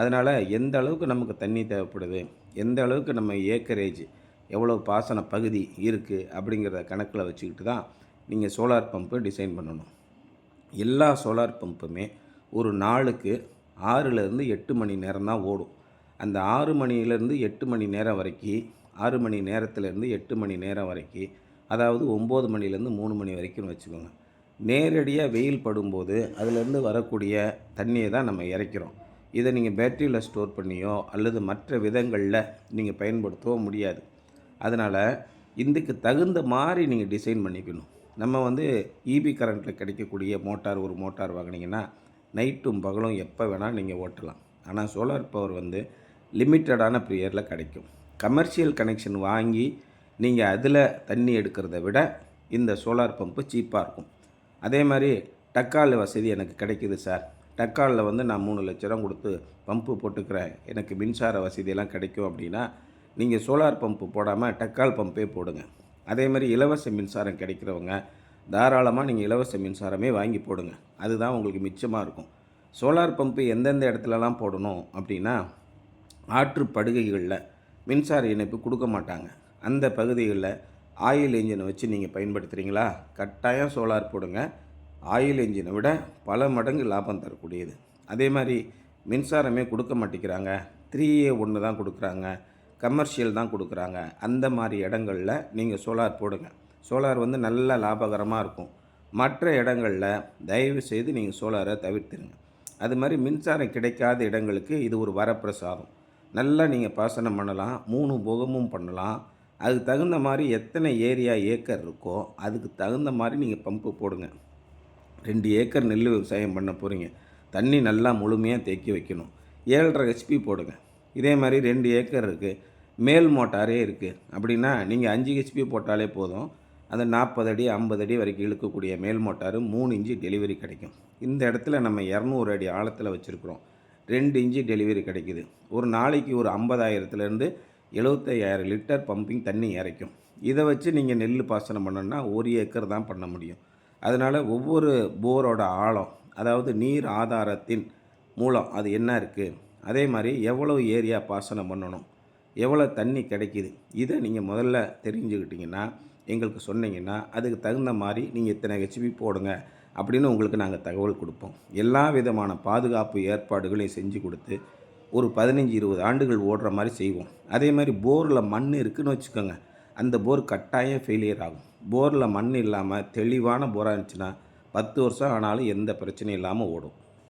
அதனால் எந்த அளவுக்கு நமக்கு தண்ணி தேவைப்படுது, எந்த அளவுக்கு நம்ம ஏக்கரேஜ் எவ்வளோ பாசன பகுதி இருக்குது அப்படிங்கிறத கணக்கில் வச்சுக்கிட்டு தான் நீங்கள் சோலார் பம்பு டிசைன் பண்ணணும். எல்லா சோலார் பம்புமே ஒரு நாளுக்கு 6லேருந்து 8 மணி நேரம் தான் ஓடும். அந்த 6 மணிலேருந்து 8 மணி நேரம் வரைக்கும் 6 மணி நேரத்துலேருந்து 8 மணி நேரம் வரைக்கும், அதாவது 9 மணிலேருந்து 3 மணி வரைக்கும்னு வச்சுக்கோங்க. நேரடியாக வெயில் படும்போது அதிலேருந்து வரக்கூடிய தண்ணியை தான் நம்ம இறைக்கிறோம். இதை நீங்கள் பேட்டரியில் ஸ்டோர் பண்ணியோ அல்லது மற்ற விதங்களில் நீங்கள் பயன்படுத்தவோ முடியாது. அதனால் இதுக்கு தகுந்த மாதிரி நீங்கள் டிசைன் பண்ணிக்கணும். நம்ம வந்து இபி கரண்ட்டில் கிடைக்கக்கூடிய ஒரு மோட்டார் வாங்கினீங்கன்னா நைட்டும் பகலும் எப்போ வேணால் நீங்கள் ஓட்டலாம். ஆனால் சோலார் பவர் வந்து லிமிட்டடான பீரியடில் கிடைக்கும். கமர்ஷியல் கனெக்ஷன் வாங்கி நீங்கள் அதில் தண்ணி எடுக்கிறத விட இந்த சோலார் பம்பு சீப்பாக இருக்கும். அதே மாதிரி டக்கால் வசதி எனக்கு கிடைக்குது சார், டக்காலில் வந்து நான் 3 லட்ச ரூபா கொடுத்து பம்பு போட்டுக்கிறேன், எனக்கு மின்சார வசதியெல்லாம் கிடைக்கும் அப்படின்னா நீங்கள் சோலார் பம்பு போடாமல் டக்கால் பம்பே போடுங்க. அதே மாதிரி இலவச மின்சாரம் கிடைக்கிறவங்க தாராளமாக நீங்கள் இலவச மின்சாரமே வாங்கி போடுங்க. அதுதான் உங்களுக்கு மிச்சமாக இருக்கும். சோலார் பம்பு எந்தெந்த இடத்துலலாம் போடணும் அப்படின்னா, ஆற்று படுகைகளில் மின்சார இணைப்பு கொடுக்க மாட்டாங்க. அந்த பகுதிகளில் ஆயில் என்ஜினை வச்சு நீங்கள் பயன்படுத்துகிறீங்களா, கட்டாயம் சோலார் போடுங்க. ஆயில் என்ஜினை விட பல மடங்கு லாபம் தரக்கூடியது. அதே மாதிரி மின்சாரமே கொடுக்க மாட்டேங்கிறாங்க, 3A1 தான் கொடுக்குறாங்க, கமர்ஷியல் தான் கொடுக்குறாங்க, அந்த மாதிரி இடங்களில் நீங்கள் சோலார் போடுங்க. சோலார் வந்து நல்ல லாபகரமாக இருக்கும். மற்ற இடங்களில் தயவு செய்து நீங்கள் சோலாரை தவிர்த்துருங்க. அது மாதிரி மின்சாரம் கிடைக்காத இடங்களுக்கு இது ஒரு வரப்பிரசாதம். நல்லா நீங்கள் பாசனம் பண்ணலாம், 3 போகமும் பண்ணலாம். அதுக்கு தகுந்த மாதிரி எத்தனை ஏக்கர் இருக்கோ அதுக்கு தகுந்த மாதிரி நீங்கள் பம்பு போடுங்க. 2 ஏக்கர் நெல் விவசாயம் பண்ண போகிறீங்க, தண்ணி நல்லா முழுமையாக தேக்கி வைக்கணும், 7.5 ஹெச்பி போடுங்க. இதே மாதிரி 2 ஏக்கர் இருக்குது, மேல் மோட்டாரே இருக்குது அப்படின்னா நீங்கள் 5 ஹெச்பி போட்டாலே போதும். அந்த 40 அடி 50 அடி வரைக்கும் இழுக்கக்கூடிய மேல் மோட்டாரு 3 இன்ச்சு டெலிவரி கிடைக்கும். இந்த இடத்துல நம்ம 200 அடி ஆழத்தில் வச்சுருக்குறோம், 2 இன்ச்சு டெலிவரி கிடைக்குது. ஒரு நாளைக்கு ஒரு 50,000லேருந்து 75,000 லிட்டர் பம்பிங் தண்ணி இறைக்கும். இதை வச்சு நீங்கள் நெல் பாசனம் பண்ணணுன்னா 1 ஏக்கர் தான் பண்ண முடியும். அதனால் ஒவ்வொரு போரோட ஆழம், அதாவது நீர் ஆதாரத்தின் மூலம் அது என்ன இருக்குது, அதே மாதிரி எவ்வளோ ஏரியா பாசனம் பண்ணணும், எவ்வளோ தண்ணி கிடைக்கிது, இதை நீங்கள் முதல்ல தெரிஞ்சுக்கிட்டிங்கன்னா எங்களுக்கு சொன்னீங்கன்னா அதுக்கு தகுந்த மாதிரி நீங்கள் இத்தனை ஹெச்பி போடுங்க அப்படின்னு உங்களுக்கு நாங்கள் தகவல் கொடுப்போம். எல்லா விதமான பாதுகாப்பு ஏற்பாடுகளையும் செஞ்சு கொடுத்து ஒரு 15-20 ஆண்டுகள் ஓடுற மாதிரி செய்வோம். அதே மாதிரி போரில் மண் இருக்குதுன்னு வச்சுக்கோங்க, அந்த போர் கட்டாயம் ஃபெயிலியர் ஆகும். போரில் மண் இல்லாமல் தெளிவான போராக இருந்துச்சுன்னா 10 வருஷம் ஆனாலும் எந்த பிரச்சனையும் இல்லாமல் ஓடும்.